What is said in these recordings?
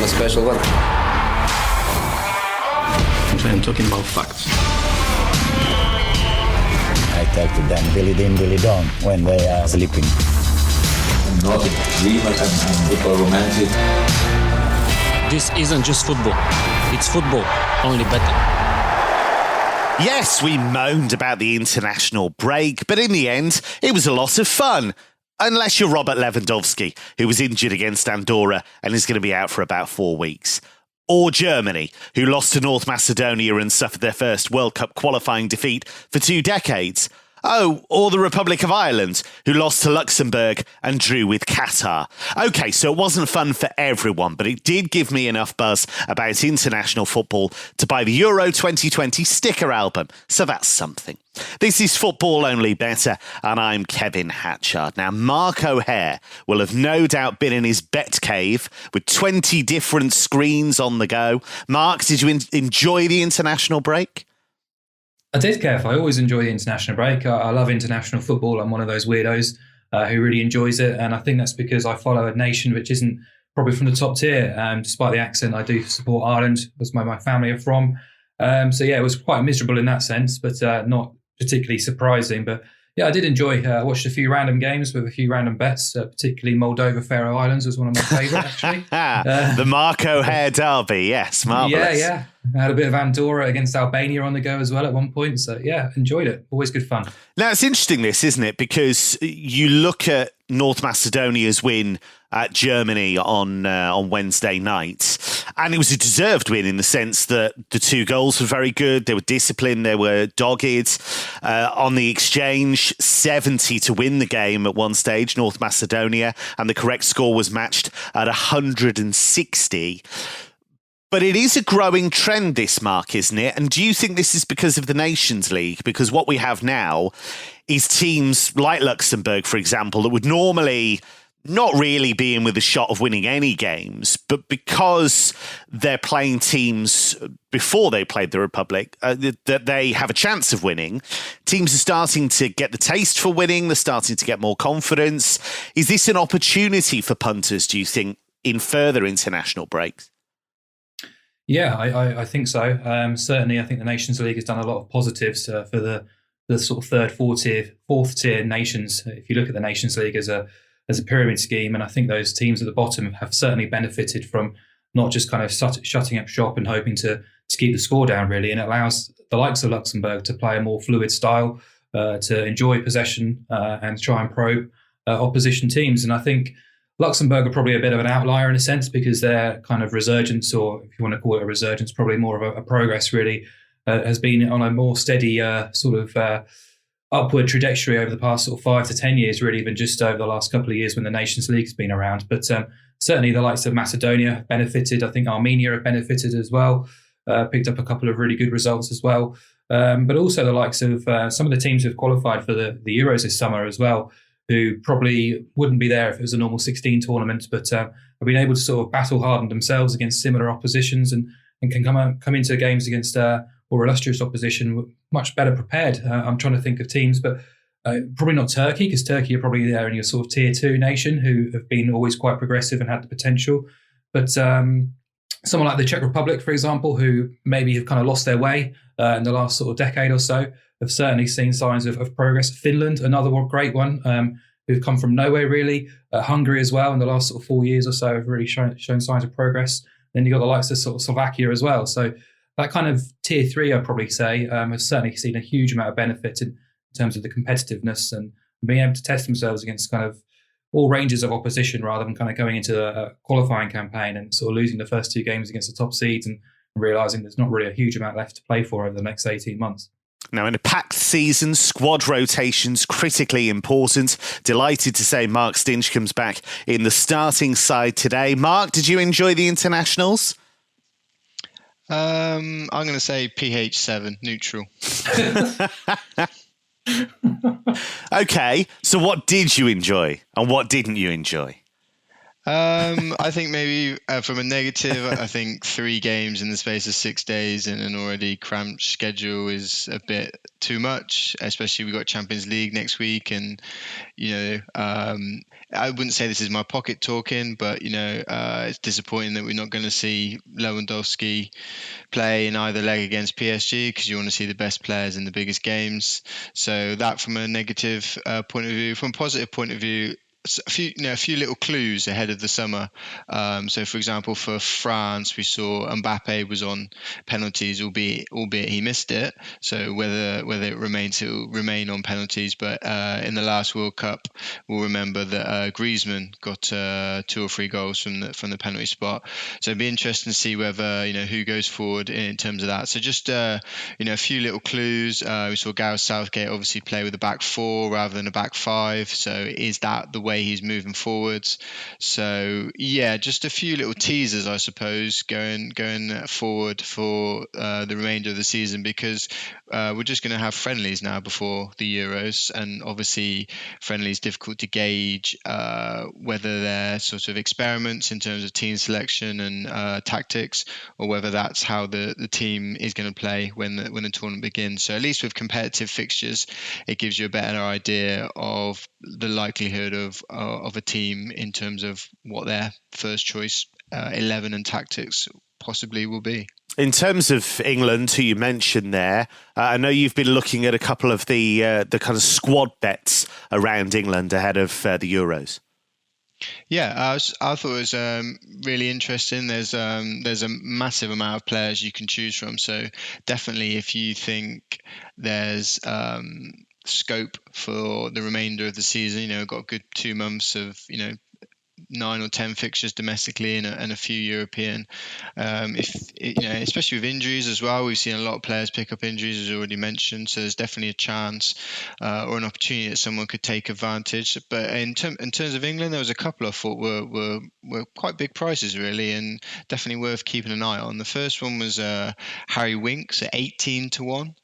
a special one. I'm talking about facts. I talk to them Billy Din, Billy Don when they are sleeping. I'm not a dreamer, I'm football romantic. This isn't just football. It's football, only better. Yes, we moaned about the international break, but in the end, it was a lot of fun. Unless you're Robert Lewandowski, who was injured against Andorra and is going to be out for about 4 weeks. Or Germany, who lost to North Macedonia and suffered their first World Cup qualifying defeat for 2 decades. Oh, or the Republic of Ireland, who lost to Luxembourg and drew with Qatar. OK, so it wasn't fun for everyone, but it did give me enough buzz about international football to buy the Euro 2020 sticker album. So that's something. This is Football Only Better, and I'm Kevin Hatchard. Now, Mark O'Hare will have no doubt been in his bet cave with 20 different screens on the go. Mark, did you enjoy the international break? I did, Kev. I always enjoy the international break. I love international football. I'm one of those weirdos who really enjoys it. And I think that's because I follow a nation which isn't probably from the top tier. Despite the accent, I do support Ireland. That's where my family are from. So, yeah, it was quite miserable in that sense, but not particularly surprising. But, yeah, I did enjoy. I watched a few random games with a few random bets, particularly Moldova, Faroe Islands was one of my favourite, actually. The Mark O'Hare derby, yes, marvellous. Yeah. I had a bit of Andorra against Albania on the go as well at one point. So, yeah, enjoyed it. Always good fun. Now, it's interesting this, isn't it? Because you look at North Macedonia's win at Germany on Wednesday night, and it was a deserved win in the sense that the 2 goals were very good. They were disciplined. They were dogged. On the exchange, 70 to win the game at one stage, North Macedonia, and the correct score was matched at 160. But it is a growing trend, this, Mark, isn't it? And do you think this is because of the Nations League? Because what we have now is teams like Luxembourg, for example, that would normally not really be in with a shot of winning any games, but because they're playing teams before they played the Republic, that they have a chance of winning. Teams are starting to get the taste for winning. They're starting to get more confidence. Is this an opportunity for punters, do you think, in further international breaks? Yeah, I think so. Certainly, I think the Nations League has done a lot of positives for the sort of third, fourth tier nations. If you look at the Nations League as a pyramid scheme, and I think those teams at the bottom have certainly benefited from not just kind of shutting up shop and hoping to keep the score down, really. And it allows the likes of Luxembourg to play a more fluid style, to enjoy possession and try and probe opposition teams. And I think Luxembourg are probably a bit of an outlier in a sense because their kind of resurgence, or if you want to call it a resurgence, probably more of a progress really, has been on a more steady upward trajectory over the past sort of 5 to 10 years, really, than just over the last couple of years when the Nations League has been around. But certainly the likes of Macedonia have benefited. I think Armenia have benefited as well, picked up a couple of really good results as well. But also the likes of some of the teams who have qualified for the Euros this summer as well, who probably wouldn't be there if it was a normal 16 tournament, but have been able to sort of battle harden themselves against similar oppositions and can come into games against more illustrious opposition much better prepared. I'm trying to think of teams, but probably not Turkey, because Turkey are probably there in your sort of tier 2 nation who have been always quite progressive and had the potential. But someone like the Czech Republic, for example, who maybe have kind of lost their way in the last sort of decade or so, have certainly seen signs of progress. Finland, another great one, who've come from nowhere really. Hungary as well in the last sort of 4 years or so have really shown signs of progress. Then you've got the likes of sort of Slovakia as well. So that kind of tier 3, I'd probably say, has certainly seen a huge amount of benefit in terms of the competitiveness and being able to test themselves against kind of all ranges of opposition rather than kind of going into a qualifying campaign and sort of losing the first 2 games against the top seeds and realising there's not really a huge amount left to play for over the next 18 months. Now, in a packed season, squad rotations critically important. Delighted to say Mark Stinch comes back in the starting side today. Mark, did you enjoy the internationals? I'm going to say PH7, neutral. Okay, so what did you enjoy and what didn't you enjoy? I think maybe from a negative, I think 3 games in the space of 6 days in an already cramped schedule is a bit too much. Especially we've got Champions League next week, and I wouldn't say this is my pocket talking, but it's disappointing that we're not going to see Lewandowski play in either leg against PSG because you want to see the best players in the biggest games. So that from a negative point of view. From a positive point of view, a few little clues ahead of the summer. So, for example, for France, we saw Mbappe was on penalties, albeit he missed it. So whether it remains, he'll remain on penalties. But in the last World Cup, we'll remember that Griezmann got 2 or 3 goals from the penalty spot. So it'd be interesting to see whether who goes forward in terms of that. So just a few little clues. We saw Gareth Southgate obviously play with a back 4 rather than a back 5. So is that the way he's moving forwards? So yeah, just a few little teasers, I suppose, going forward for the remainder of the season, because we're just going to have friendlies now before the Euros, and obviously friendlies difficult to gauge whether they're sort of experiments in terms of team selection and tactics, or whether that's how the team is going to play when the tournament begins. So at least with competitive fixtures, it gives you a better idea of the likelihood of a team in terms of what their first choice 11 and tactics possibly will be. In terms of England, who you mentioned there, I know you've been looking at a couple of the kind of squad bets around England ahead of the Euros. Yeah, I thought it was really interesting. There's a massive amount of players you can choose from. So definitely, if you think there's scope for the remainder of the season, got a good 2 months of 9 or 10 fixtures domestically and a few European. Especially with injuries as well, we've seen a lot of players pick up injuries, as already mentioned. So there's definitely a chance or an opportunity that someone could take advantage. But in terms of England, there was a couple I thought were quite big prices really, and definitely worth keeping an eye on. The first one was Harry Winks at 18-1.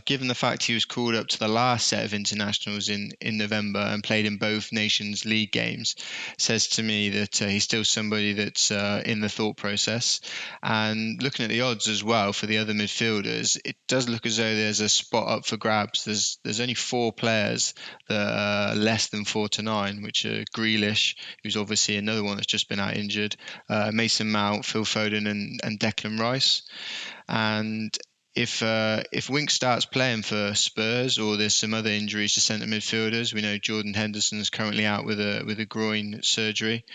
Given the fact he was called up to the last set of internationals in November and played in both Nations League games, says to me that he's still somebody that's in the thought process. And looking at the odds as well for the other midfielders, it does look as though there's a spot up for grabs. There's only 4 players that are less than 4-9, which are Grealish, who's obviously another one that's just been out injured, Mason Mount, Phil Foden and Declan Rice. And if Winks starts playing for Spurs, or there's some other injuries to centre midfielders, we know Jordan Henderson is currently out with a groin surgery.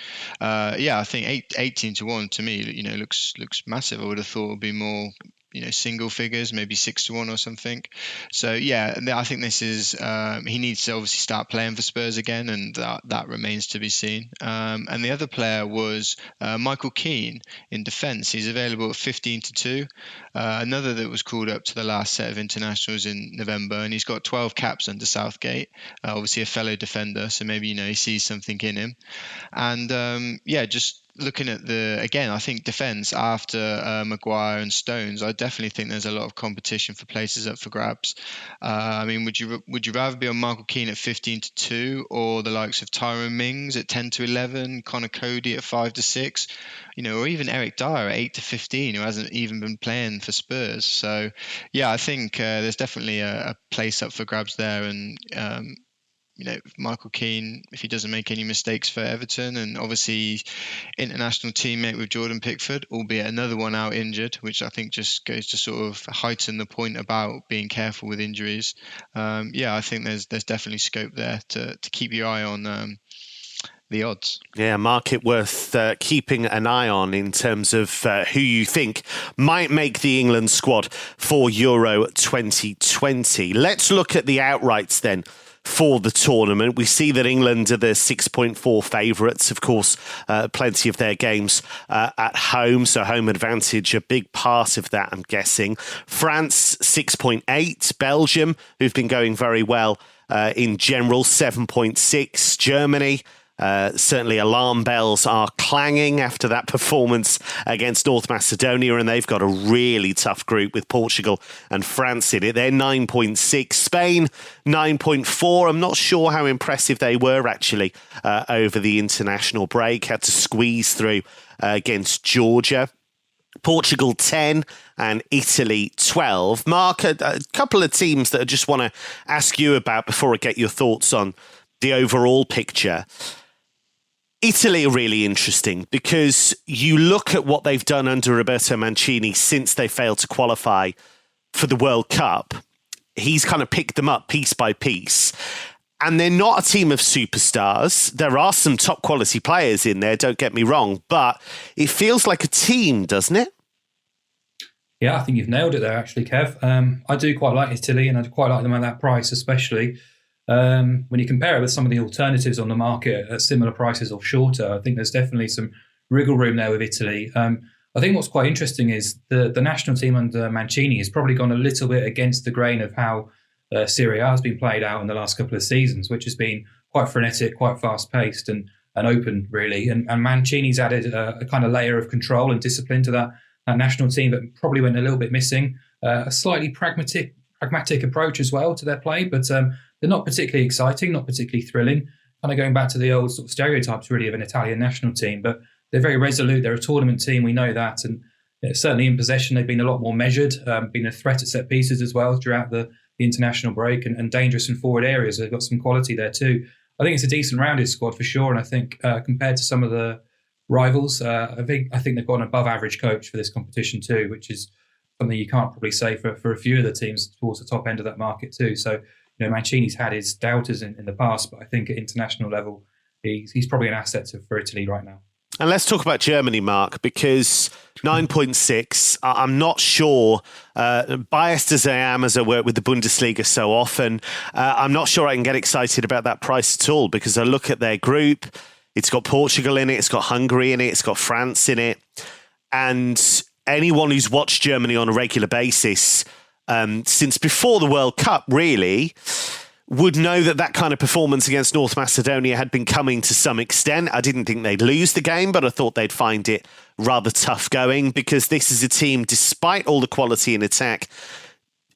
I think 18-1 to me, looks massive. I would have thought it would be more, single figures, maybe 6-1 or something. So yeah, I think this is he needs to obviously start playing for Spurs again, and that remains to be seen. And the other player was Michael Keane in defence. He's available at 15-2. Another that was called up to the last set of internationals in November, and he's got 12 caps under Southgate. Obviously a fellow defender, so maybe he sees something in him. And just looking at I think defence after Maguire and Stones, I definitely think there's a lot of competition for places up for grabs. Would you rather be on Michael Keane at 15-2, or the likes of Tyrone Mings at 10-11, Connor Cody at 5-6, or even Eric Dyer at 8-15, who hasn't even been playing for Spurs? So yeah, I think there's definitely a place up for grabs there, and Michael Keane, if he doesn't make any mistakes for Everton, and obviously international teammate with Jordan Pickford, albeit another one out injured, which I think just goes to sort of heighten the point about being careful with injuries. I think there's definitely scope there to keep your eye on the odds. Yeah, market worth keeping an eye on in terms of who you think might make the England squad for Euro 2020. Let's look at the outrights then for the tournament. We see that England are the 6.4 favourites. Of course, plenty of their games at home, so home advantage a big part of that, I'm guessing. France 6.8, Belgium, who've been going very well in general, 7.6, Germany Certainly alarm bells are clanging after that performance against North Macedonia, and they've got a really tough group with Portugal and France in it. They're 9.6, Spain 9.4. I'm not sure how impressive they were actually over the international break. Had to squeeze through against Georgia. Portugal 10 and Italy 12. Mark, a couple of teams that I just want to ask you about before I get your thoughts on the overall picture. Italy are really interesting because you look at what they've done under Roberto Mancini since they failed to qualify for the World Cup. He's kind of picked them up piece by piece. And they're not a team of superstars. There are some top quality players in there, don't get me wrong, but it feels like a team, doesn't it? Yeah, I think you've nailed it there, actually, Kev. I do quite like Italy, and I quite like them at that price, especially. When you compare it with some of the alternatives on the market at similar prices or shorter, I think there's definitely some wriggle room there with Italy. I think what's quite interesting is the national team under Mancini has probably gone a little bit against the grain of how Serie A has been played out in the last couple of seasons, which has been quite frenetic, quite fast-paced and open, really. And Mancini's added a kind of layer of control and discipline to that national team that probably went a little bit missing. A slightly pragmatic approach as well to their play, but they're not particularly exciting, not particularly thrilling. Kind of going back to the old sort of stereotypes, really, of an Italian national team, but they're very resolute. They're a tournament team, we know that, and certainly in possession they've been a lot more measured, been a threat at set pieces as well throughout the international break, and dangerous in forward areas. They've got some quality there too. I think it's a decent rounded squad for sure, and I think compared to some of the rivals, I think they've got an above average coach for this competition too, which is something you can't probably say for a few of the teams towards the top end of that market too. So, Mancini's had his doubters in the past, but I think at international level, he's probably an asset for Italy right now. And let's talk about Germany, Mark, because 9.6, I'm not sure, biased as I am as I work with the Bundesliga so often, I'm not sure I can get excited about that price at all, because I look at their group, it's got Portugal in it, it's got Hungary in it, it's got France in it, and anyone who's watched Germany on a regular basis since before the World Cup, really, would know that kind of performance against North Macedonia had been coming to some extent. I didn't think they'd lose the game, but I thought they'd find it rather tough going, because this is a team, despite all the quality in attack,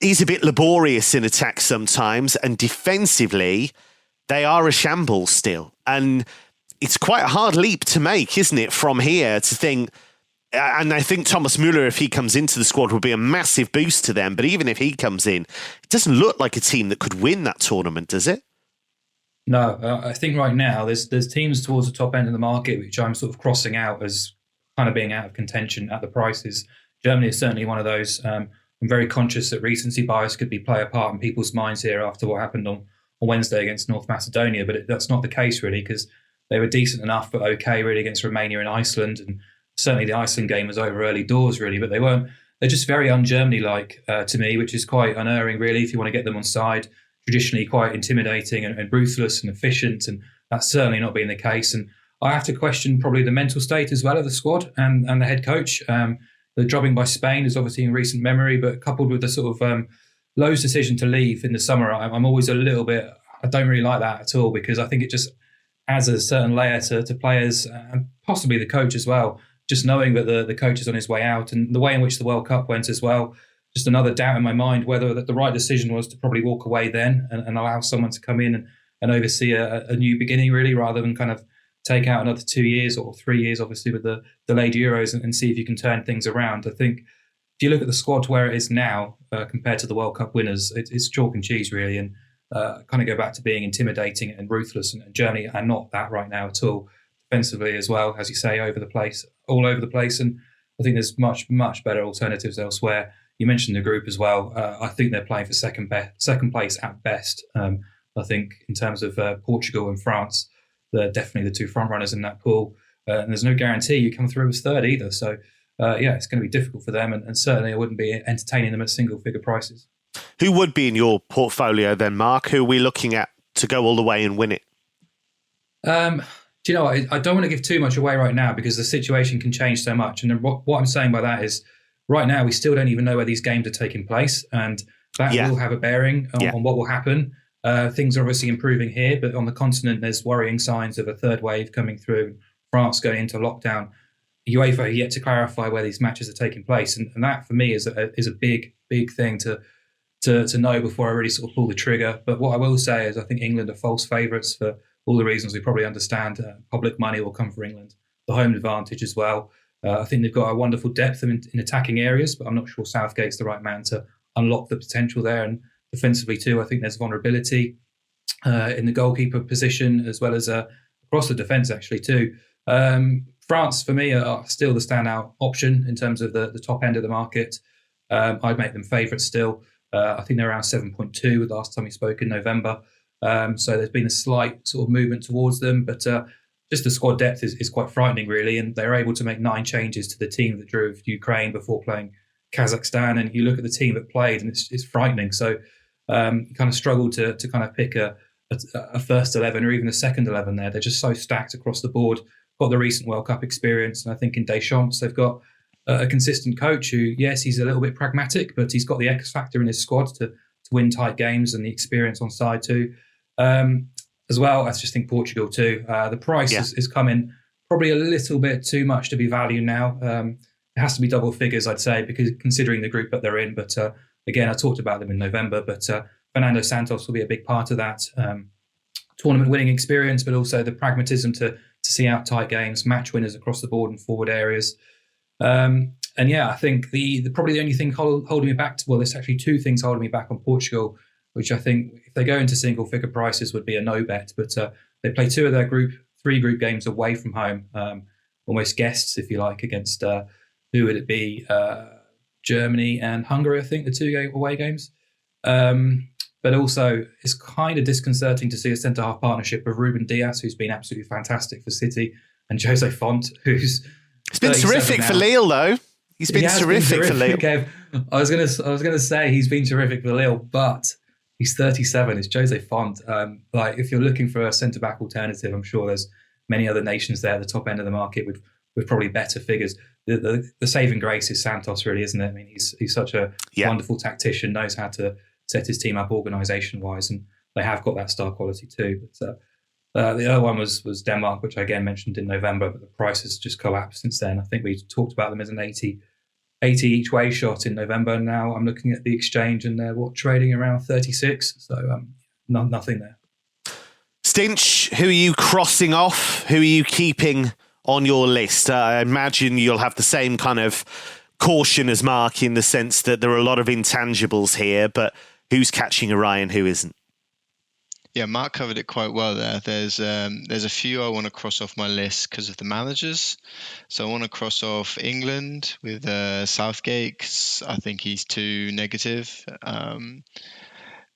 is a bit laborious in attack sometimes, and defensively, they are a shambles still. And it's quite a hard leap to make, isn't it, from here to think... And I think Thomas Müller, if he comes into the squad, will be a massive boost to them. But even if he comes in, it doesn't look like a team that could win that tournament, does it? No, I think right now there's teams towards the top end of the market which I'm sort of crossing out as kind of being out of contention at the prices. Germany is certainly one of those. I'm very conscious that recency bias could play a part in people's minds here after what happened on Wednesday against North Macedonia, but that's not the case really, because they were decent enough but okay really against Romania and Iceland, and certainly the Iceland game was over early doors, really, but they're just very un-Germany-like to me, which is quite unerring, really, if you want to get them on side. Traditionally quite intimidating and ruthless and efficient, and that's certainly not been the case. And I have to question probably the mental state as well of the squad and the head coach. The drubbing by Spain is obviously in recent memory, but coupled with the sort of Lowe's decision to leave in the summer, I'm always a little bit, I don't really like that at all, because I think it just adds a certain layer to players and possibly the coach as well. Just knowing that the coach is on his way out, and the way in which the World Cup went as well, just another doubt in my mind whether that the right decision was to probably walk away then and allow someone to come in and oversee a new beginning, really, rather than kind of take out another 2 years or 3 years, obviously, with the delayed Euros and see if you can turn things around. I think if you look at the squad to where it is now compared to the World Cup winners, it's chalk and cheese, really, and kind of go back to being intimidating and ruthless, and Germany are not that right now at all. Defensively as well, as you say, all over the place. And I think there's much, much better alternatives elsewhere. You mentioned the group as well. I think they're playing for second place at best. I think in terms of Portugal and France, they're definitely the two front runners in that pool. And there's no guarantee you come through as third either. So, it's going to be difficult for them. And certainly I wouldn't be entertaining them at single figure prices. Who would be in your portfolio then, Mark? Who are we looking at to go all the way and win it? Do you know what? I don't want to give too much away right now, because the situation can change so much. And what I'm saying by that is, right now, we still don't even know where these games are taking place. And that will have a bearing on what will happen. Things are obviously improving here, but on the continent, there's worrying signs of a third wave coming through. France going into lockdown. UEFA are yet to clarify where these matches are taking place, and that for me is a big thing to know before I really sort of pull the trigger. But what I will say is I think England are false favourites for all the reasons we probably understand. Public money will come for England, the home advantage as well. I think they've got a wonderful depth in attacking areas, but I'm not sure Southgate's the right man to unlock the potential there. And defensively too, I think there's vulnerability in the goalkeeper position as well as across the defence actually too. France, for me, are still the standout option in terms of the top end of the market. I'd make them favourites still. I think they're around 7.2 the last time we spoke in November. So there's been a slight sort of movement towards them, but just the squad depth is quite frightening, really. And they're able to make 9 changes to the team that drove Ukraine before playing Kazakhstan. And you look at the team that played, and it's frightening. So you kind of struggle to kind of pick a first 11 or even a second 11 there. They're just so stacked across the board. Got the recent World Cup experience, and I think in Deschamps they've got a consistent coach who, yes, he's a little bit pragmatic, but he's got the X factor in his squad to win tight games and the experience on side too. As well, I just think Portugal too. The price is coming probably a little bit too much to be value now. It has to be double figures, I'd say, because considering the group that they're in. But again, I talked about them in November, but Fernando Santos will be a big part of that. Tournament winning experience, but also the pragmatism to see out tight games, match winners across the board in forward areas. And yeah, I think the probably the only thing holding me back, there's actually 2 things holding me back on Portugal, which I think if they go into single figure prices would be a no bet. But they play 2 of their 3 group games away from home, almost guests, if you like, against who would it be? Germany and Hungary, I think, the 2 away games. But also, it's kind of disconcerting to see a centre-half partnership of Ruben Dias, who's been absolutely fantastic for City, and Jose Font, who's it's been terrific for Lille, though. He's been terrific for Lille. I was gonna say he's been terrific for Lille, but he's 37. It's Jose Font. Like if you're looking for a centre-back alternative, I'm sure there's many other nations there at the top end of the market with probably better figures. The saving grace is Santos, really, isn't it? I mean, he's such a wonderful tactician, knows how to set his team up organisation-wise, and they have got that star quality too. But the other one was Denmark, which I again mentioned in November, but the price has just collapsed since then. I think we talked about them as an 80 each way shot in November. Now I'm looking at the exchange, and they're trading around 36. So nothing there. Stinch, who are you crossing off? Who are you keeping on your list? I imagine you'll have the same kind of caution as Mark in the sense that there are a lot of intangibles here, but who's catching your eye and who isn't? Yeah, Mark covered it quite well there. There's a few I want to cross off my list because of the managers. So I want to cross off England with Southgate, 'cause I think he's too negative.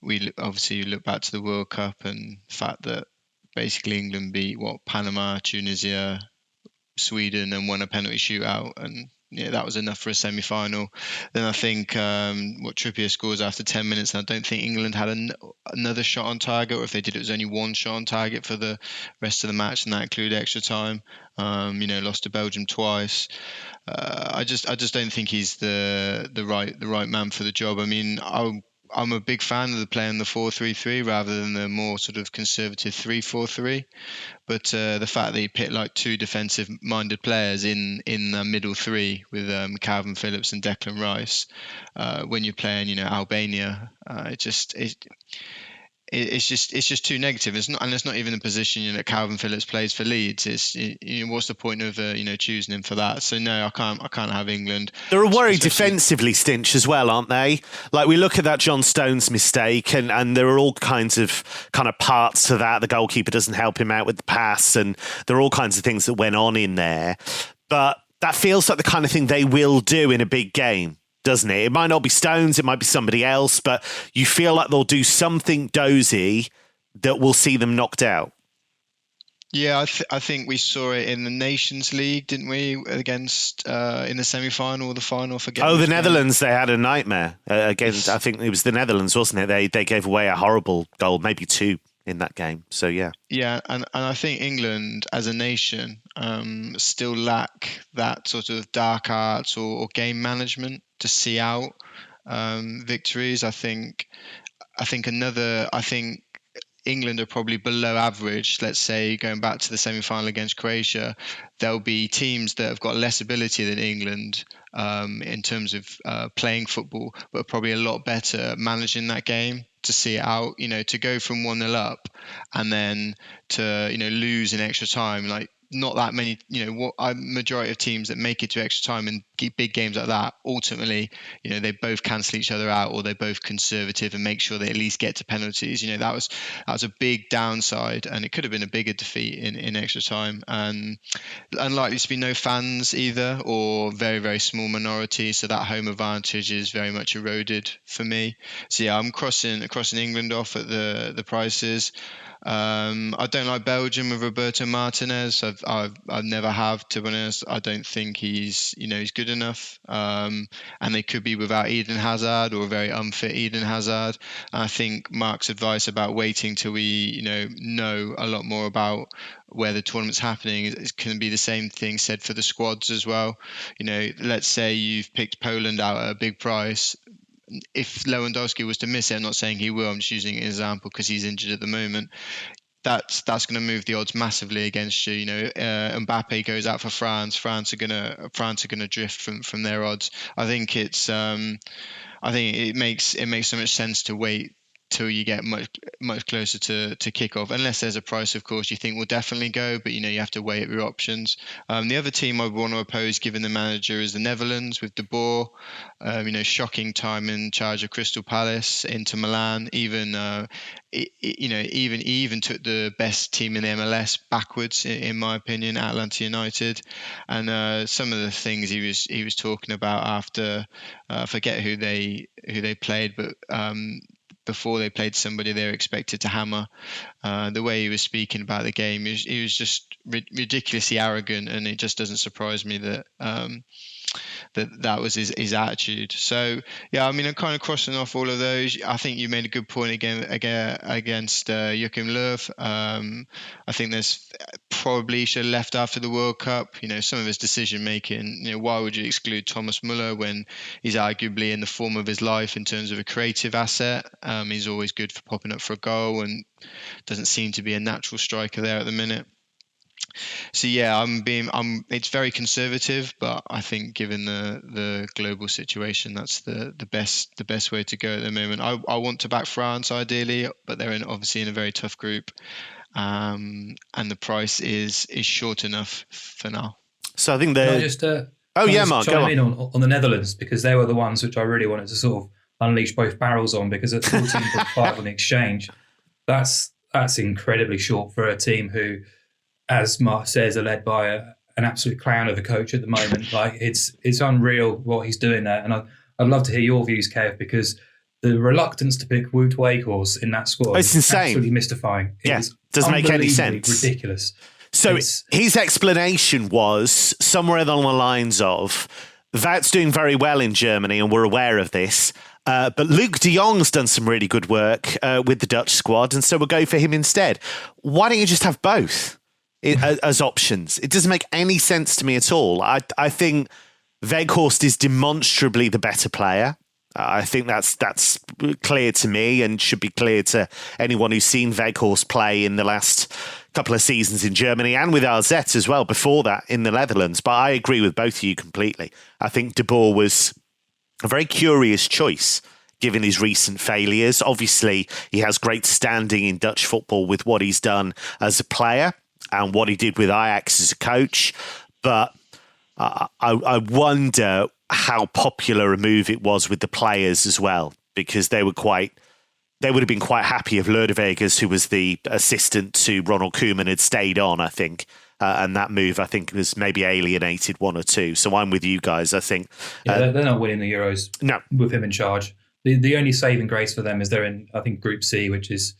We obviously look back to the World Cup and the fact that basically England beat Panama, Tunisia, Sweden, and won a penalty shootout, and that was enough for a semi-final. Then I think what Trippier scores after 10 minutes, and I don't think England had another shot on target, or if they did, it was only 1 shot on target for the rest of the match, and that included extra time. Lost to Belgium twice. I just don't think he's the right man for the job. I mean, I'm a big fan of the play in the 4-3-3 rather than the more sort of conservative 3-4-3. But the fact that he picked like 2 defensive-minded players in the middle 3 with Calvin Phillips and Declan Rice, when you're playing, Albania, it's just too negative. It's not even the position that Calvin Phillips plays for Leeds. It's what's the point of choosing him for that? So no, I can't have England. They're worried defensively, Stinch, as well, aren't they? Like we look at that John Stones mistake, and there are all kinds of kind of parts to that. The goalkeeper doesn't help him out with the pass, and there are all kinds of things that went on in there. But that feels like the kind of thing they will do in a big game, doesn't it? It might not be Stones, it might be somebody else, but you feel like they'll do something dozy that will see them knocked out. Yeah, I think we saw it in the Nations League, didn't we? Against in the semi-final or the final. The Netherlands, they had a nightmare against. I think it was the Netherlands, wasn't it? They gave away a horrible goal, maybe 2 in that game. So yeah. Yeah, and I think England as a nation still lack that sort of dark arts or game management to see out victories. I think England are probably below average, let's say going back to the semi-final against Croatia, there'll be teams that have got less ability than England in terms of playing football, but are probably a lot better at managing that game to see it out. To go from 1-0 up and then to lose in extra time, like not that many, majority of teams that make it to extra time in big games like that, ultimately, they both cancel each other out, or they're both conservative and make sure they at least get to penalties. That was a big downside, and it could have been a bigger defeat in extra time. And unlikely to be no fans either, or very, very small minority. So that home advantage is very much eroded for me. So yeah, I'm crossing England off at the prices. I don't like Belgium with Roberto Martinez. I've never have, to be honest. I don't think he's good enough. And they could be without Eden Hazard, or a very unfit Eden Hazard. And I think Mark's advice about waiting till we know a lot more about where the tournament's happening is going to be the same thing said for the squads as well. Let's say you've picked Poland out at a big price. If Lewandowski was to miss it, I'm not saying he will, I'm just using an example because he's injured at the moment, that's going to move the odds massively against you. Mbappe goes out for France. France are going to drift from their odds. I think it makes so much sense to wait till you get much closer to kickoff, unless there's a price, of course, you think will definitely go, but you have to weigh up your options. The other team I would want to oppose, given the manager, is the Netherlands with De Boer. Shocking time in charge of Crystal Palace, Inter Milan, even took the best team in the MLS backwards, in my opinion, Atlanta United. And some of the things he was talking about after, I forget who they played, but before they played somebody they were expected to hammer. The way he was speaking about the game, he was just ridiculously arrogant, and it just doesn't surprise me that that was his attitude. So yeah, I'm kind of crossing off all of those. I think you made a good point against Joachim Löw. I think there's probably should have left after the World Cup. Some of his decision making. Why would you exclude Thomas Muller when he's arguably in the form of his life in terms of a creative asset? He's always good for popping up for a goal, and doesn't seem to be a natural striker there at the minute. So yeah, it's very conservative, but I think given the global situation, that's the best way to go at the moment. I want to back France ideally, but they're obviously in a very tough group, and the price is short enough for now. So I think Can I just Mark, go chime in on the Netherlands, because they were the ones which I really wanted to sort of unleash both barrels on, because at 14.5 on the exchange, that's incredibly short for a team who, as Mark says, are led by an absolute clown of a coach at the moment. Like it's unreal what he's doing there. And I'd love to hear your views, Kev, because the reluctance to pick Wout Weghorst in that squad is insane. Absolutely mystifying. Yes, doesn't make any sense. Ridiculous. So his explanation was somewhere along the lines of, Wout's doing very well in Germany and we're aware of this. But Luke de Jong's done some really good work with the Dutch squad, and so we'll go for him instead. Why don't you just have both as options? It doesn't make any sense to me at all. I think Weghorst is demonstrably the better player. I think that's clear to me, and should be clear to anyone who's seen Weghorst play in the last couple of seasons in Germany and with AZ as well before that in the Netherlands. But I agree with both of you completely. I think De Boer was a very curious choice given his recent failures. Obviously, he has great standing in Dutch football with what he's done as a player and what he did with Ajax as a coach. But I wonder how popular a move it was with the players as well, because they would have been quite happy if Lodewegers, who was the assistant to Ronald Koeman, had stayed on, I think. And that move, I think, was maybe alienated one or two. So I'm with you guys, I think. Yeah, they're not winning the Euros with him in charge. The only saving grace for them is they're in, I think, Group C, which is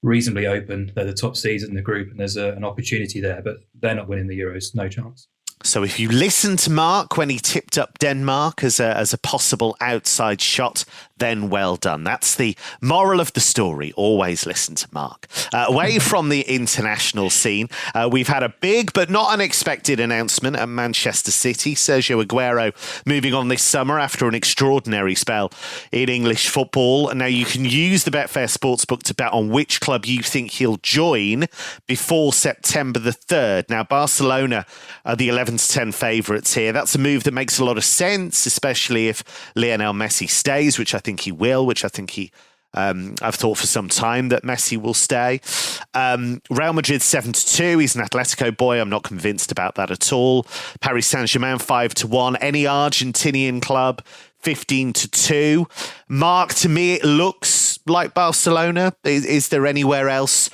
reasonably open. They're the top seeds in the group, and there's an opportunity there, but they're not winning the Euros. No chance. So if you listened to Mark when he tipped up Denmark as a possible outside shot, then well done. That's the moral of the story. Always listen to Mark. Away from the international scene, we've had a big but not unexpected announcement at Manchester City. Sergio Aguero moving on this summer after an extraordinary spell in English football. Now you can use the Betfair Sportsbook to bet on which club you think he'll join before September the 3rd. Now Barcelona are the 11-10 favourites here. That's a move that makes a lot of sense, especially if Lionel Messi stays, which I think he will, which I think I've thought for some time that Messi will stay. Real Madrid 7-2. He's an Atletico boy. I'm not convinced about that at all. Paris Saint-Germain 5-1. Any Argentinian club 15-2. Mark, to me, it looks like Barcelona. Is there anywhere else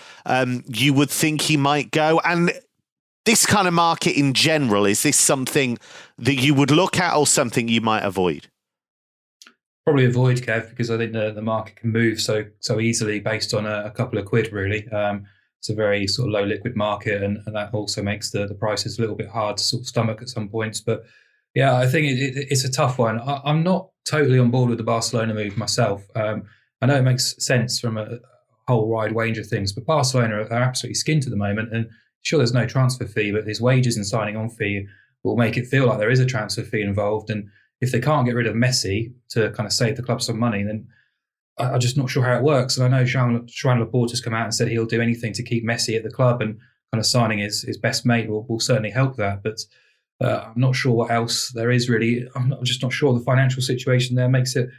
you would think he might go? And this kind of market in general, is this something that you would look at or something you might avoid? Probably avoid, Kev, because I think the market can move so easily based on a couple of quid, really. It's a very sort of low liquid market, and that also makes the prices a little bit hard to sort of stomach at some points. But yeah, I think it's a tough one. I'm not totally on board with the Barcelona move myself. I know it makes sense from a whole wide range of things, but Barcelona are absolutely skint at the moment. And sure, there's no transfer fee, but his wages and signing on fee will make it feel like there is a transfer fee involved. And if they can't get rid of Messi to kind of save the club some money, then I'm just not sure how it works. And I know Joan Laporte has come out and said he'll do anything to keep Messi at the club, and kind of signing his best mate will certainly help that. But I'm not sure what else there is really. I'm just not sure the financial situation there makes it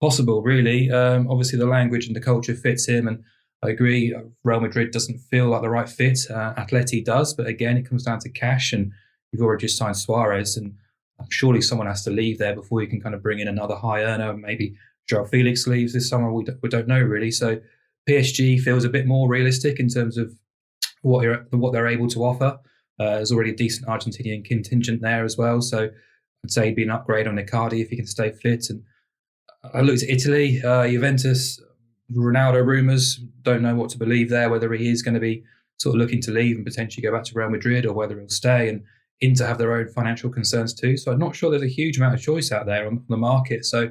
possible, really. Obviously, the language and the culture fits him, and I agree, Real Madrid doesn't feel like the right fit. Atleti does, but again, it comes down to cash, and you've already just signed Suarez, and surely someone has to leave there before you can kind of bring in another high earner. Maybe Joao Felix leaves this summer. We don't know really. So PSG feels a bit more realistic in terms of what they're able to offer. There's already a decent Argentinian contingent there as well. So I'd say it'd be an upgrade on Icardi if he can stay fit. And I looked at Italy, Juventus, Ronaldo rumours. Don't know what to believe there, whether he is going to be sort of looking to leave and potentially go back to Real Madrid, or whether he'll stay. And Inter have their own financial concerns too. So I'm not sure there's a huge amount of choice out there on the market. So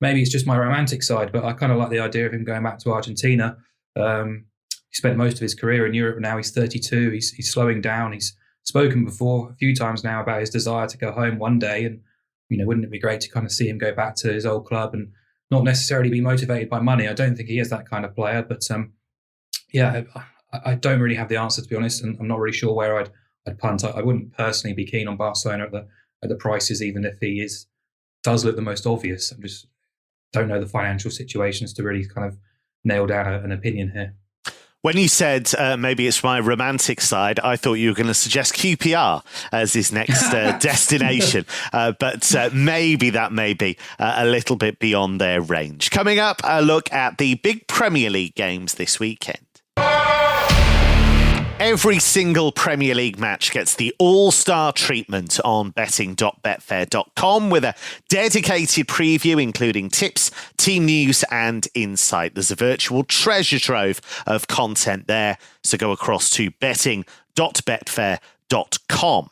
maybe it's just my romantic side, but I kind of like the idea of him going back to Argentina. He spent most of his career in Europe. Now he's 32. He's slowing down. He's spoken before a few times now about his desire to go home one day. And, wouldn't it be great to kind of see him go back to his old club and not necessarily be motivated by money? I don't think he is that kind of player. But yeah, I don't really have the answer, to be honest. And I'm not really sure where I'd punt. I wouldn't personally be keen on Barcelona at the prices, even if he does look the most obvious. I just don't know the financial situations to really kind of nail down an opinion here. When you said maybe it's my romantic side, I thought you were going to suggest QPR as his next destination. But maybe that may be a little bit beyond their range. Coming up, a look at the big Premier League games this weekend. Every single Premier League match gets the all-star treatment on betting.betfair.com with a dedicated preview, including tips, team news and insight. There's a virtual treasure trove of content there, so go across to betting.betfair.com.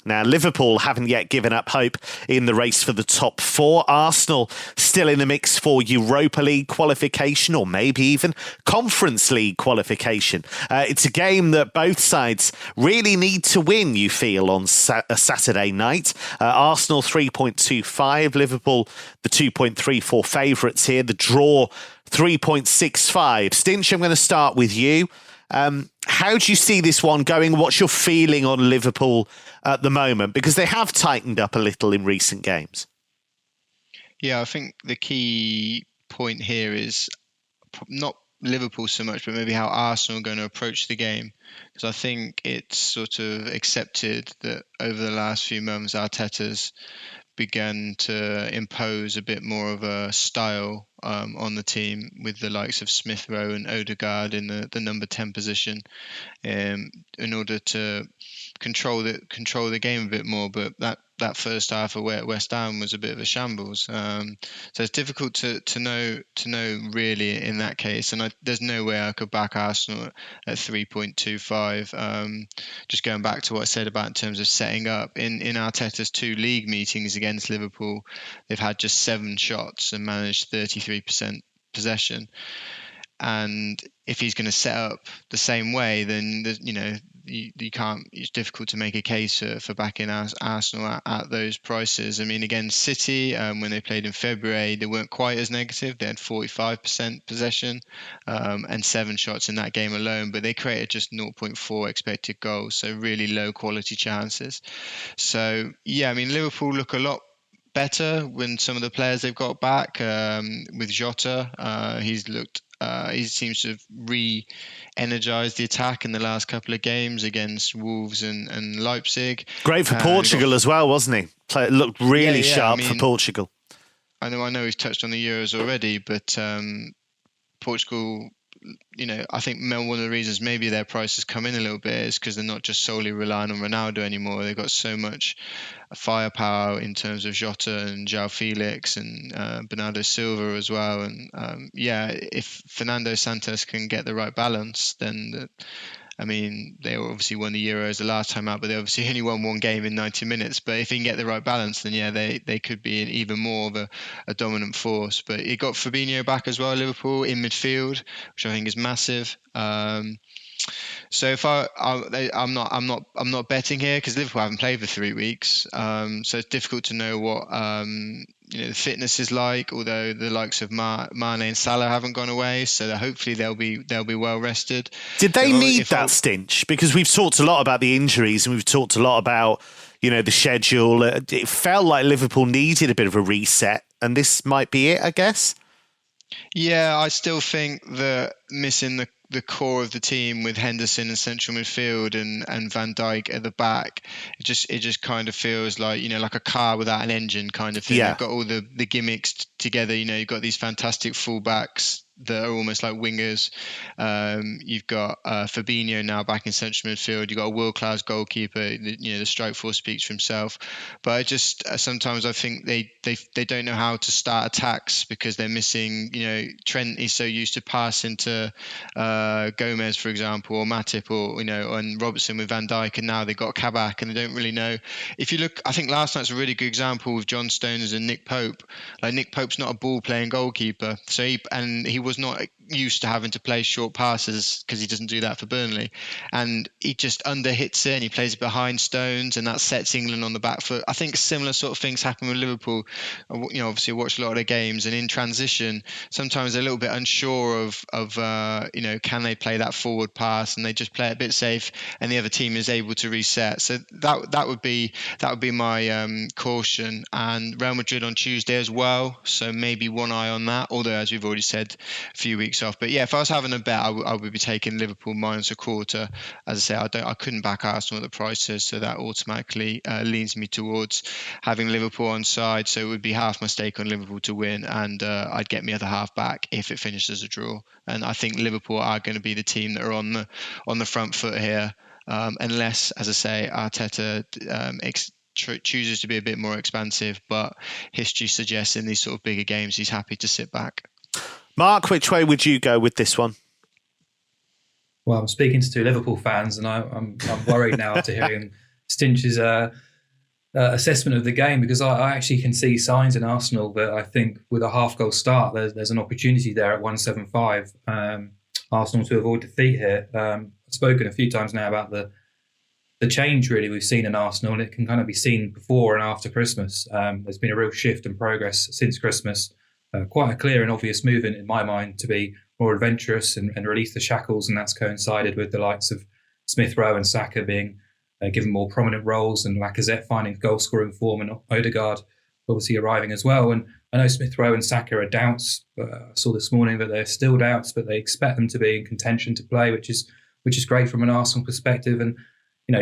Now, Liverpool haven't yet given up hope in the race for the top four. Arsenal still in the mix for Europa League qualification, or maybe even Conference League qualification. It's a game that both sides really need to win, you feel, on a Saturday night. Arsenal 3.25, Liverpool the 2.34 favourites here. The draw 3.65. Stinch, I'm going to start with you. How do you see this one going? What's your feeling on Liverpool at the moment? Because they have tightened up a little in recent games. Yeah, I think the key point here is not Liverpool so much, but maybe how Arsenal are going to approach the game. Because I think it's sort of accepted that over the last few months, Arteta's began to impose a bit more of a style on the team, with the likes of Smith Rowe and Odegaard in the number 10 position, in order to control the game a bit more. But that first half of West Ham was a bit of a shambles. So it's difficult to know really in that case. And there's no way I could back Arsenal at 3.25. Just going back to what I said about in terms of setting up in Arteta's 2 league meetings against Liverpool, they've had just 7 shots and managed 33% possession. And if he's going to set up the same way, then you can't. It's difficult to make a case for backing Arsenal at those prices. I mean, against City, when they played in February, they weren't quite as negative. They had 45% possession and 7 shots in that game alone, but they created just 0.4 expected goals, so really low quality chances. So yeah, I mean, Liverpool look a lot better when some of the players they've got back. With Jota, he seems to have re-energised the attack in the last couple of games against Wolves and Leipzig. Great for Portugal as well, wasn't he? Looked really sharp for Portugal. I know we've touched on the Euros already, but Portugal, I think one of the reasons maybe their prices come in a little bit is because they're not just solely relying on Ronaldo anymore. They've got so much firepower in terms of Jota and João Felix and Bernardo Silva as well. And if Fernando Santos can get the right balance, then they obviously won the Euros the last time out, but they obviously only won 1 game in 90 minutes. But if he can get the right balance, then they could be even more of a dominant force. But he got Fabinho back as well, Liverpool, in midfield, which I think is massive. So if I'm not betting here because Liverpool haven't played for 3 weeks, so it's difficult to know what the fitness is like. Although the likes of Mane and Salah haven't gone away, so hopefully they'll be well rested. Did they need that stint? Because we've talked a lot about the injuries and we've talked a lot about the schedule. It felt like Liverpool needed a bit of a reset, and this might be it, I guess. Yeah, I still think that missing the core of the team with Henderson in central midfield and Van Dijk at the back, it just kind of feels like like a car without an engine kind of thing. Yeah. You've got all the gimmicks together. You've got these fantastic fullbacks that are almost like wingers. You've got Fabinho now back in central midfield. You've got a world-class goalkeeper. The strike force speaks for himself. But I just sometimes I think they don't know how to start attacks because they're missing. Trent is so used to passing to Gomez, for example, or Matip, or and Robertson with Van Dijk, and now they've got Kabak, and they don't really know. If you look, I think last night's a really good example with John Stones and Nick Pope. Like Nick Pope's not a ball-playing goalkeeper, so he was not used to having to play short passes because he doesn't do that for Burnley, and he just underhits it and he plays it behind Stones, and that sets England on the back foot. I think similar sort of things happen with Liverpool. Obviously I watched a lot of their games, and in transition sometimes they're a little bit unsure of can they play that forward pass, and they just play it a bit safe and the other team is able to reset. So that would be my caution. And Real Madrid on Tuesday as well, so maybe one eye on that, although as we've already said, a few weeks off. But yeah, if I was having a bet, I would be taking Liverpool minus a quarter. As I say, I couldn't back Arsenal at the prices, so that automatically leans me towards having Liverpool on side. So it would be half my stake on Liverpool to win, and I'd get my other half back if it finishes a draw. And I think Liverpool are going to be the team that are on the front foot here, unless, as I say, Arteta chooses to be a bit more expansive. But history suggests in these sort of bigger games, he's happy to sit back. Mark, which way would you go with this one? Well, I'm speaking to 2 Liverpool fans, and I'm worried now after hearing Stinch's assessment of the game, because I actually can see signs in Arsenal that I think with a half-goal start, there's an opportunity there at 175. Arsenal to avoid defeat here. I've spoken a few times now about the change really we've seen in Arsenal, and it can kind of be seen before and after Christmas. There's been a real shift in progress since Christmas. Quite a clear and obvious movement in my mind to be more adventurous and release the shackles, and that's coincided with the likes of Smith Rowe and Saka being given more prominent roles, and Lacazette finding goal-scoring form, and Odegaard obviously arriving as well. And I know Smith Rowe and Saka are doubts. I saw this morning that they're still doubts, but they expect them to be in contention to play, which is great from an Arsenal perspective. And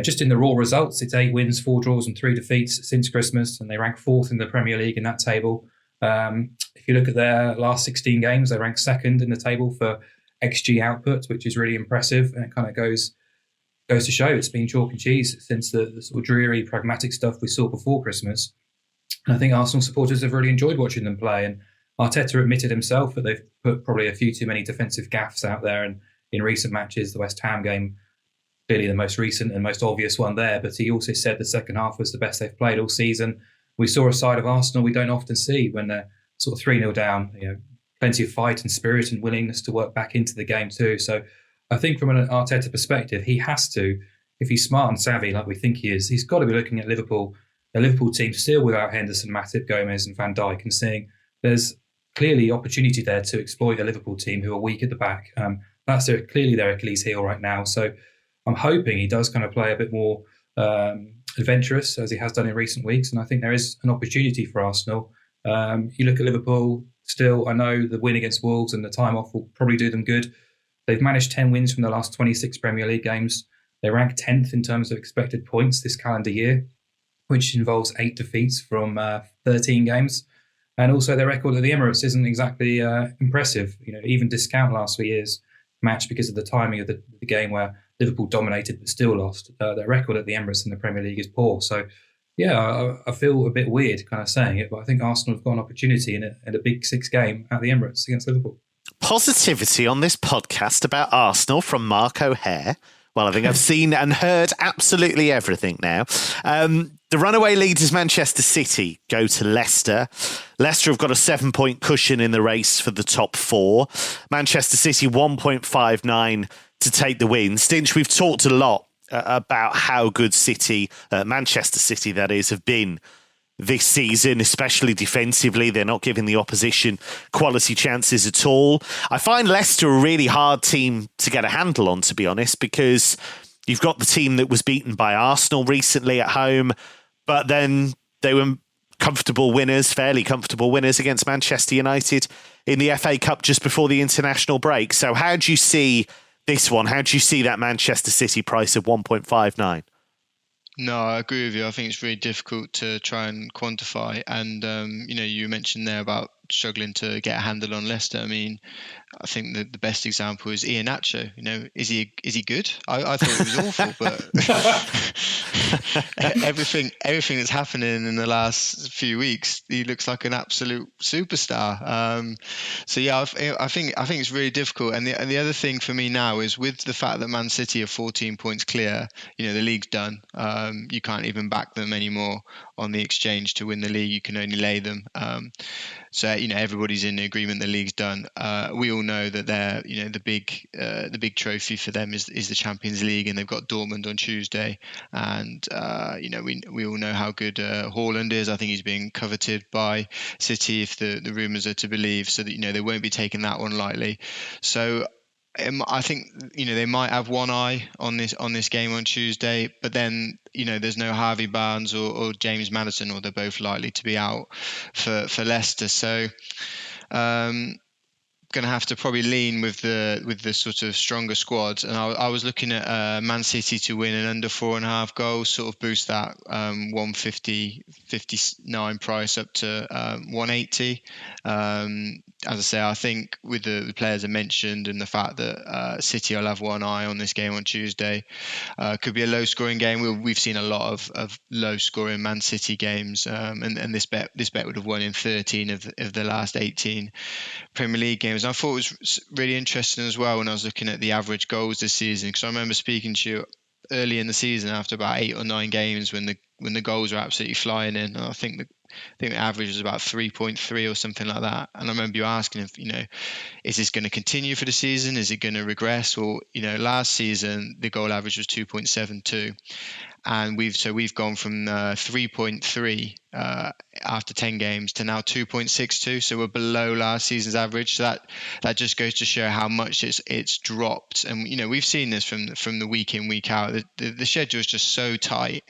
just in the raw results, it's 8 wins, 4 draws, and 3 defeats since Christmas, and they rank 4th in the Premier League in that table. If you look at their last 16 games, they rank 2nd in the table for XG output, which is really impressive. And it kind of goes goes to show it's been chalk and cheese since the sort of dreary, pragmatic stuff we saw before Christmas. And I think Arsenal supporters have really enjoyed watching them play. And Arteta admitted himself that they've put probably a few too many defensive gaffes out there. And in recent matches, the West Ham game, clearly the most recent and most obvious one there. But he also said the second half was the best they've played all season. We saw a side of Arsenal we don't often see when they're sort of 3-0 down. Plenty of fight and spirit and willingness to work back into the game too. So I think from an Arteta perspective, he has to, if he's smart and savvy like we think he is, he's got to be looking at Liverpool, a Liverpool team still without Henderson, Matip, Gomez and Van Dijk, and seeing there's clearly opportunity there to exploit a Liverpool team who are weak at the back. That's clearly their Achilles heel right now. So I'm hoping he does kind of play a bit more adventurous as he has done in recent weeks. And I think there is an opportunity for Arsenal. You look at Liverpool still, I know the win against Wolves and the time off will probably do them good. They've managed 10 wins from the last 26 Premier League games. They rank 10th in terms of expected points this calendar year, which involves 8 defeats from 13 games. And also their record at the Emirates isn't exactly impressive. Even discount last year's match because of the timing of the game where Liverpool dominated but still lost. Their record at the Emirates in the Premier League is poor. So, yeah, I feel a bit weird kind of saying it, but I think Arsenal have got an opportunity in a Big Six game at the Emirates against Liverpool. Positivity on this podcast about Arsenal from Mark O'Hare. Well, I think I've seen and heard absolutely everything now. The runaway leaders, Manchester City, go to Leicester. Leicester have got a 7-point cushion in the race for the top 4. Manchester City 1.59 to take the win. Stinch, we've talked a lot about how good City, Manchester City that is, have been this season, especially defensively. They're not giving the opposition quality chances at all. I find Leicester a really hard team to get a handle on, to be honest, because you've got the team that was beaten by Arsenal recently at home, but then they were fairly comfortable winners against Manchester United in the FA Cup just before the international break. So how do you see this one? How do you see that Manchester City price of 1.59? No, I agree with you. I think it's really difficult to try and quantify. And, you mentioned there about struggling to get a handle on Leicester. I mean, I think the best example is Iheanacho. Is he good? I thought he was awful, but everything that's happening in the last few weeks, he looks like an absolute superstar. So yeah, I think it's really difficult. And the other thing for me now is with the fact that Man City are 14 points clear. The league's done. You can't even back them anymore on the exchange to win the league. You can only lay them. So everybody's in agreement the league's done. We all know that they're the big trophy for them is the Champions League, and they've got Dortmund on Tuesday. And we all know how good Haaland is. I think he's being coveted by City if the rumours are to believe. So that they won't be taking that one lightly. So I think they might have one eye on this game on Tuesday, but then there's no Harvey Barnes or James Maddison, or they're both likely to be out for Leicester. So going to have to probably lean with the sort of stronger squad. And I was looking at Man City to win an under 4.5 goals, sort of boost that 150.59 price up to 180. As I say, I think with the players I mentioned and the fact that City will have one eye on this game on Tuesday, could be a low scoring game. We've seen a lot of low scoring Man City games, and this bet would have won in 13 of the last 18 Premier League games. And I thought it was really interesting as well when I was looking at the average goals this season, because I remember speaking to you early in the season after about 8 or 9 games when the goals were absolutely flying in. And I think the average was about 3.3 or something like that. And I remember you asking if, is this going to continue for the season? Is it going to regress? Or, last season, the goal average was 2.72. And we've gone from 3.3 after 10 games to now 2.62. So we're below last season's average. So that just goes to show how much it's dropped. And we've seen this from the week in, week out. The schedule is just so tight,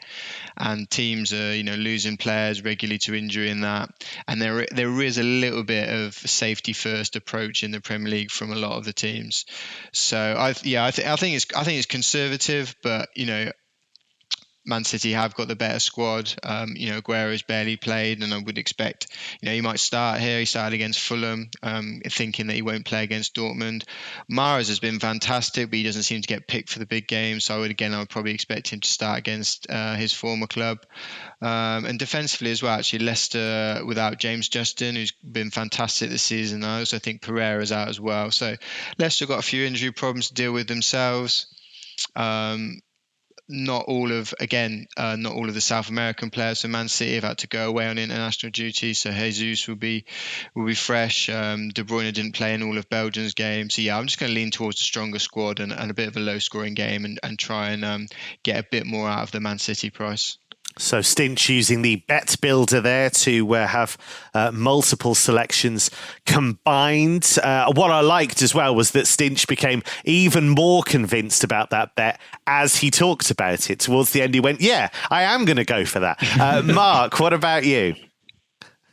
and teams are losing players regularly to injury in that. And there is a little bit of safety first approach in the Premier League from a lot of the teams. So I think it's conservative, but Man City have got the better squad. Aguero's barely played, and I would expect, he might start here. He started against Fulham, thinking that he won't play against Dortmund. Mahrez has been fantastic, but he doesn't seem to get picked for the big games. So I would probably expect him to start against his former club. And defensively as well, actually, Leicester without James Justin, who's been fantastic this season. I also think Pereira's out as well. So Leicester got a few injury problems to deal with themselves. Not all of the South American players. So Man City have had to go away on international duty. So Jesus will be fresh. De Bruyne didn't play in all of Belgium's games. So yeah, I'm just going to lean towards a stronger squad and a bit of a low scoring game and try and get a bit more out of the Man City price. So Stinch using the bet builder there to have multiple selections combined. What I liked as well was that Stinch became even more convinced about that bet as he talked about it. Towards the end, he went, yeah, I am going to go for that. Mark, what about you?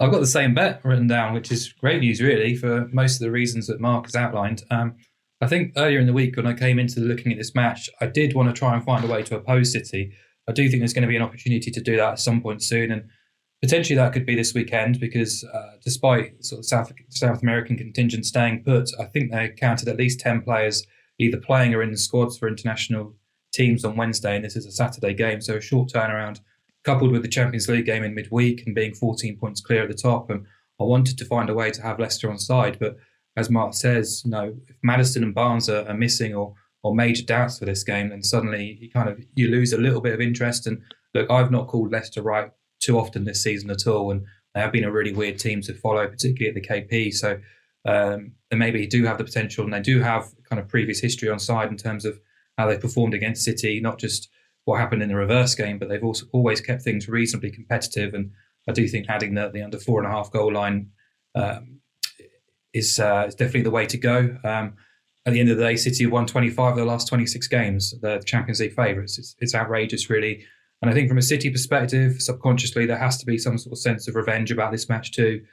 I've got the same bet written down, which is great news, really, for most of the reasons that Mark has outlined. I think earlier in the week when I came into looking at this match, I did want to try and find a way to oppose City. I do think there's going to be an opportunity to do that at some point soon, and potentially that could be this weekend because despite sort of South American contingent staying put, I think they counted at least 10 players either playing or in the squads for international teams on Wednesday, and this is a Saturday game, so a short turnaround coupled with the Champions League game in midweek and being 14 points clear at the top. And I wanted to find a way to have Leicester on side, but as Mark says, if Maddison and Barnes are missing or major doubts for this game, then suddenly you lose a little bit of interest. And look, I've not called Leicester right too often this season at all, and they have been a really weird team to follow, particularly at the KP. So they maybe do have the potential, and they do have kind of previous history on side in terms of how they performed against City, not just what happened in the reverse game, but they've also always kept things reasonably competitive. And I do think adding the under 4.5 goal line is definitely the way to go. At the end of the day, City have won 25 of the last 26 games. They're Champions League favourites. It's outrageous, really. And I think from a City perspective, subconsciously, there has to be some sort of sense of revenge about this match too.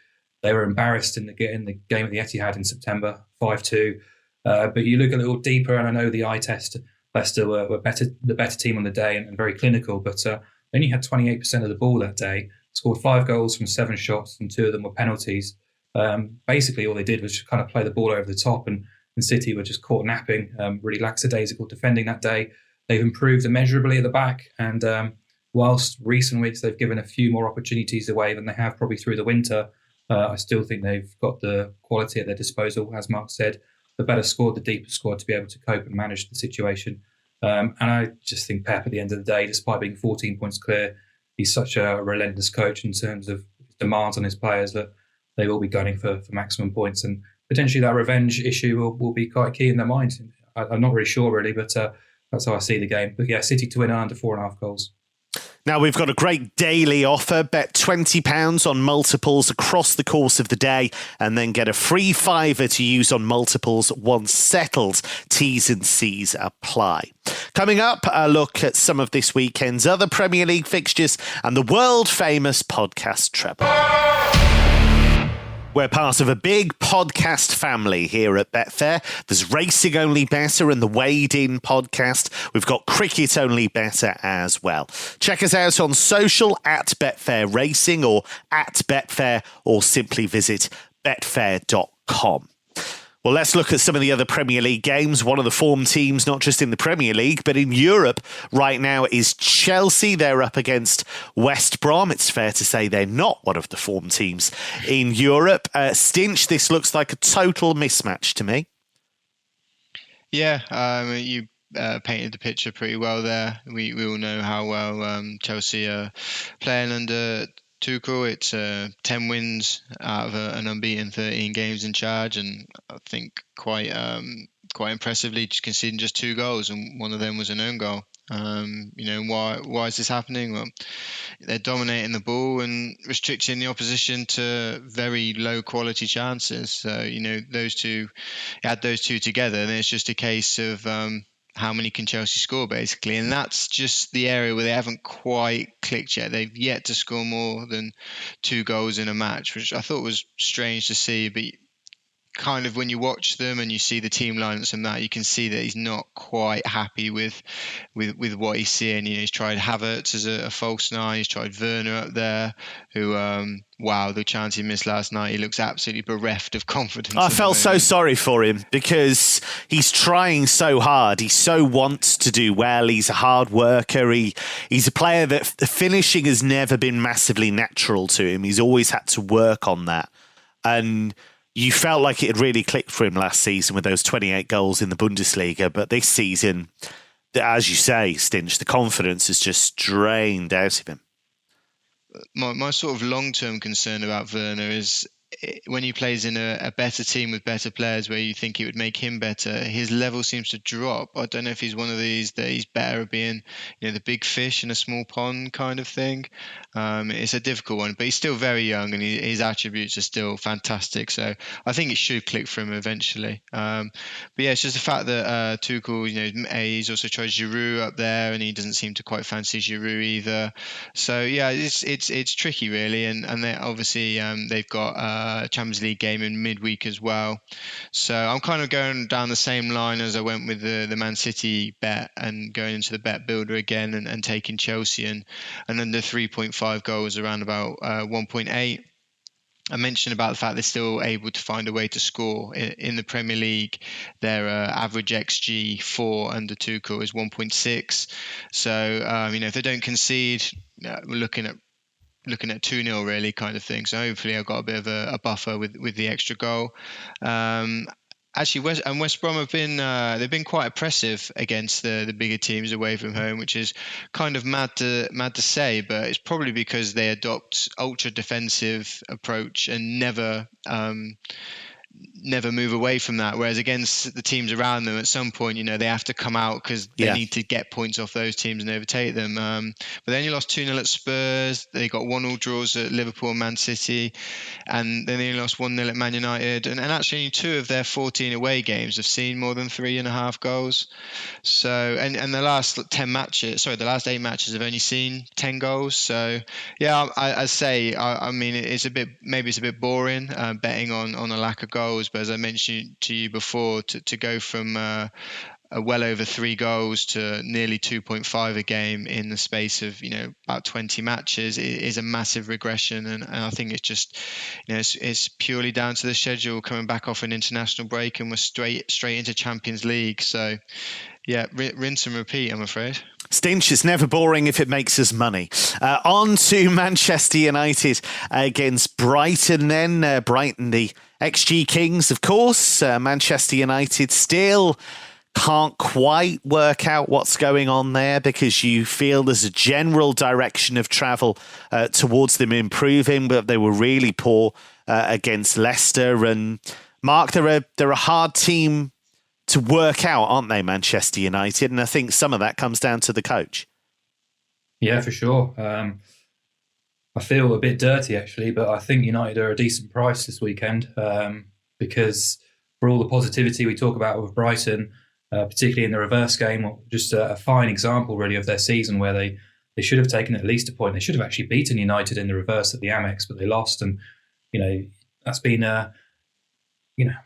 They were embarrassed in the game at the Etihad in September, 5-2. But you look a little deeper, and I know the eye test, Leicester were the better team on the day and very clinical, but they only had 28% of the ball that day, scored 5 goals from 7 shots, and 2 of them were penalties. Basically, all they did was just kind of play the ball over the top, and City were just caught napping, really lackadaisical defending that day. They've improved immeasurably at the back, and whilst recent weeks they've given a few more opportunities away than they have probably through the winter, I still think they've got the quality at their disposal, as Mark said, the better squad, the deeper squad to be able to cope and manage the situation. And I just think Pep, at the end of the day, despite being 14 points clear, he's such a relentless coach in terms of demands on his players that they will be gunning for maximum points. And potentially that revenge issue will be quite key in their minds. I'm not really sure, really, but that's how I see the game. But yeah, City to win under 4.5 goals. Now, we've got a great daily offer. Bet £20 on multiples across the course of the day and then get a free £5 to use on multiples once settled. T's and C's apply. Coming up, a look at some of this weekend's other Premier League fixtures and the world-famous podcast treble. We're part of a big podcast family here at Betfair. There's Racing Only Better and the Wade In podcast. We've got Cricket Only Better as well. Check us out on social at Betfair Racing or at Betfair, or simply visit betfair.com. Well, let's look at some of the other Premier League games. One of the form teams, not just in the Premier League, but in Europe right now is Chelsea. They're up against West Brom. It's fair to say they're not one of the form teams in Europe. Stinch, this looks like a total mismatch to me. Yeah, you painted the picture pretty well there. We all know how well Chelsea are playing under Tuchel. It's 10 wins out of an unbeaten 13 games in charge, and I think quite impressively just conceding just 2 goals, and one of them was an own goal. Why is this happening? Well, they're dominating the ball and restricting the opposition to very low quality chances. So those two together, and it's just a case of how many can Chelsea score, basically? And that's just the area where they haven't quite clicked yet. They've yet to score more than 2 goals in a match, which I thought was strange to see. But kind of when you watch them and you see the team lineups and that, you can see that he's not quite happy with what he's seeing. He's tried Havertz as a false nine. He's tried Werner up there, who wow, the chance he missed last night, he looks absolutely bereft of confidence. I felt so sorry for him because he's trying so hard. He so wants to do well. He's a hard worker. He's a player that finishing has never been massively natural to him. He's always had to work on that. And you felt like it had really clicked for him last season with those 28 goals in the Bundesliga. But this season, as you say, Stinch, the confidence has just drained out of him. My sort of long-term concern about Werner is when he plays in a better team with better players where you think it would make him better, his level seems to drop. I don't know if he's one of these that he's better at being, the big fish in a small pond kind of thing. It's a difficult one, but he's still very young and his attributes are still fantastic. So I think it should click for him eventually. But yeah, it's just the fact that Tuchel, he's also tried Giroud up there and he doesn't seem to quite fancy Giroud either. So yeah, it's tricky really, and they obviously they've got Champions League game in midweek as well. So I'm kind of going down the same line as I went with the Man City bet and going into the bet builder again and taking Chelsea and under 3.5 goals around about 1.8. I mentioned about the fact they're still able to find a way to score in the Premier League. Their average XG for under Tuchel is 1.6. So if they don't concede, we're looking at 2-0 really kind of thing. So hopefully I've got a bit of a buffer with the extra goal. Actually, West Brom have been they've been quite oppressive against the bigger teams away from home, which is kind of mad to say, but it's probably because they adopt ultra defensive approach and never move away from that, whereas against the teams around them at some point they have to come out because they need to get points off those teams and overtake them. But they only lost 2-0 at Spurs, they got 1-1 draws at Liverpool and Man City, and then they only lost 1-0 at Man United, and actually 2 of their 14 away games have seen more than 3.5 goals. So and the last 8 matches have only seen 10 goals. So yeah, I say I mean it's a bit boring betting on a lack of goals, but as I mentioned to you before, to go from a well over 3 goals to nearly 2.5 a game in the space of about 20 matches is a massive regression, and I think it's just it's purely down to the schedule coming back off an international break, and we're straight into Champions League. So yeah, rinse and repeat, I'm afraid. Stinch, it's never boring if it makes us money. On to Manchester United against Brighton then. Brighton, the XG Kings, of course. Manchester United still can't quite work out what's going on there because you feel there's a general direction of travel towards them improving, but they were really poor against Leicester. And Mark, they're a hard team to work out, aren't they, Manchester United? And I think some of that comes down to the coach. Yeah, for sure. I feel a bit dirty, actually, but I think United are a decent price this weekend because for all the positivity we talk about with Brighton, particularly in the reverse game, just a fine example, really, of their season where they should have taken at least a point. They should have actually beaten United in the reverse at the Amex, but they lost. And, that's been...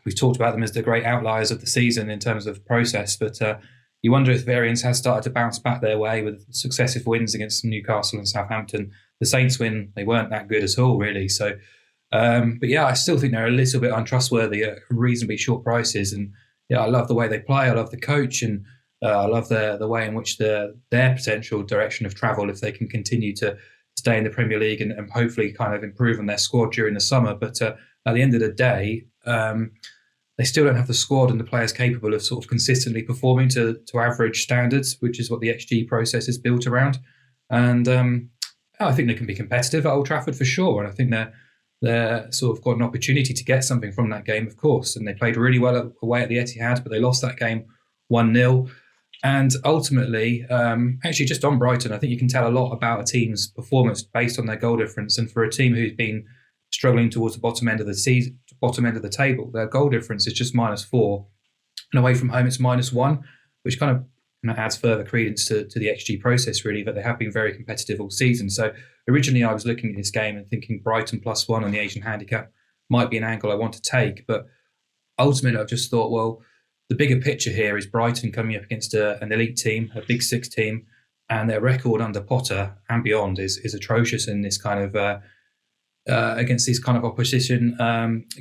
we've talked about them as the great outliers of the season in terms of process, but you wonder if variance has started to bounce back their way with successive wins against Newcastle and Southampton. The Saints win, they weren't that good at all, really. So, but yeah, I still think they're a little bit untrustworthy at reasonably short prices. And yeah, I love the way they play. I love the coach, and I love the way in which their potential direction of travel, if they can continue to stay in the Premier League and hopefully kind of improve on their squad during the summer. But at the end of the day, they still don't have the squad and the players capable of sort of consistently performing to average standards, which is what the XG process is built around. And I think they can be competitive at Old Trafford for sure. And I think they're sort of got an opportunity to get something from that game, of course. And they played really well away at the Etihad, but they lost that game 1-0. And ultimately, actually just on Brighton, I think you can tell a lot about a team's performance based on their goal difference. And for a team who's been struggling towards the bottom end of the season, bottom end of the table, their goal difference is just -4, and away from home it's -1, which kind of adds further credence to the XG process, really, that they have been very competitive all season. So originally I was looking at this game and thinking Brighton +1 on the Asian handicap might be an angle I want to take, but ultimately, I've just thought, well, the bigger picture here is Brighton coming up against an elite team, a Big Six team, and their record under Potter and beyond is atrocious in this kind of against this kind of opposition.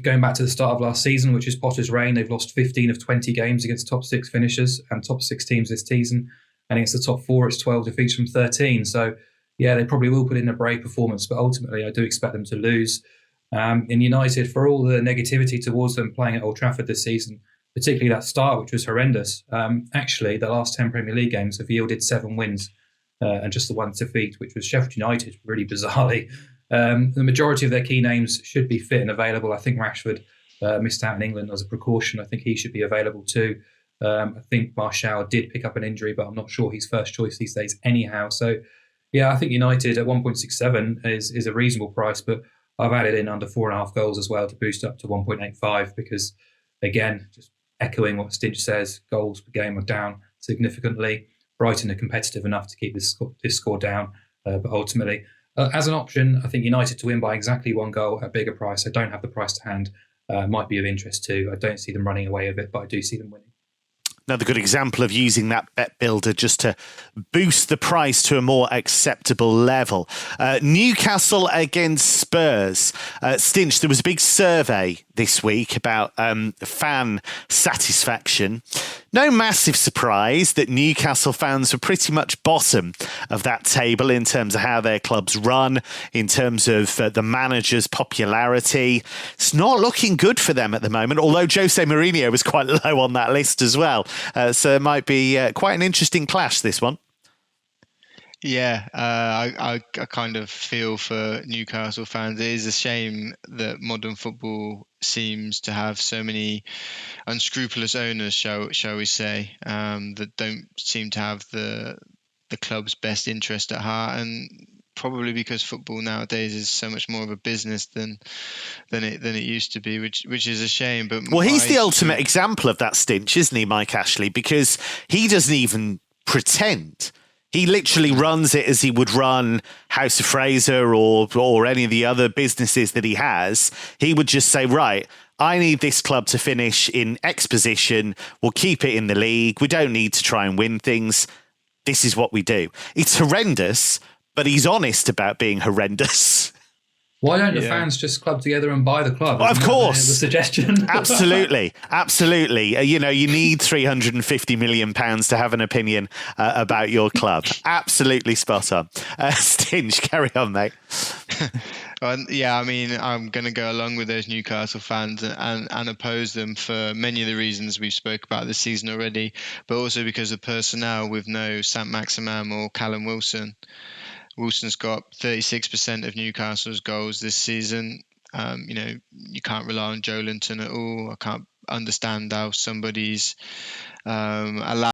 Going back to the start of last season, which is Potter's reign, they've lost 15 of 20 games against top six finishers and top six teams this season. And against the top four, it's 12 defeats from 13. So, yeah, they probably will put in a brave performance, but ultimately I do expect them to lose. In United, for all the negativity towards them playing at Old Trafford this season, particularly that start, which was horrendous, actually, the last 10 Premier League games have yielded 7 wins and just the one defeat, which was Sheffield United, really bizarrely. The majority of their key names should be fit and available. I think Rashford missed out in England as a precaution. I think he should be available too. I think Martial did pick up an injury, but I'm not sure he's first choice these days anyhow. So, yeah, I think United at 1.67 is a reasonable price, but I've added in under 4.5 goals as well to boost up to 1.85 because, again, just echoing what Stinch says, goals per game are down significantly. Brighton are competitive enough to keep this score down, but ultimately, as an option, I think United to win by exactly 1 goal at a bigger price. I don't have the price to hand. Might be of interest too. I don't see them running away with it, but I do see them winning. Another good example of using that bet builder just to boost the price to a more acceptable level. Newcastle against Spurs. Stinch, there was a big survey this week about fan satisfaction. No massive surprise that Newcastle fans were pretty much bottom of that table in terms of how their clubs run, in terms of the manager's popularity. It's not looking good for them at the moment, although Jose Mourinho was quite low on that list as well. So it might be quite an interesting clash, this one. Yeah, I kind of feel for Newcastle fans. It is a shame that modern football seems to have so many unscrupulous owners, shall we say, that don't seem to have the club's best interest at heart, and probably because football nowadays is so much more of a business than it used to be, which is a shame. But well, he's the ultimate example of that, Stinch, isn't he, Mike Ashley? Because he doesn't even pretend. He literally runs it as he would run House of Fraser or any of the other businesses that he has. He would just say, right, I need this club to finish in X position. We'll keep it in the league. We don't need to try and win things. This is what we do. It's horrendous, but he's honest about being horrendous. Why don't the fans just club together and buy the club? Well, of course. The suggestion. Absolutely. You need £350 million to have an opinion about your club. Absolutely spot on. Stinch, carry on, mate. Yeah, I mean, I'm going to go along with those Newcastle fans and oppose them for many of the reasons we've spoke about this season already, but also because of personnel with no Saint-Maximin or Callum Wilson. Wilson's got 36% of Newcastle's goals this season. You can't rely on Joe Linton at all. I can't understand how somebody's allowed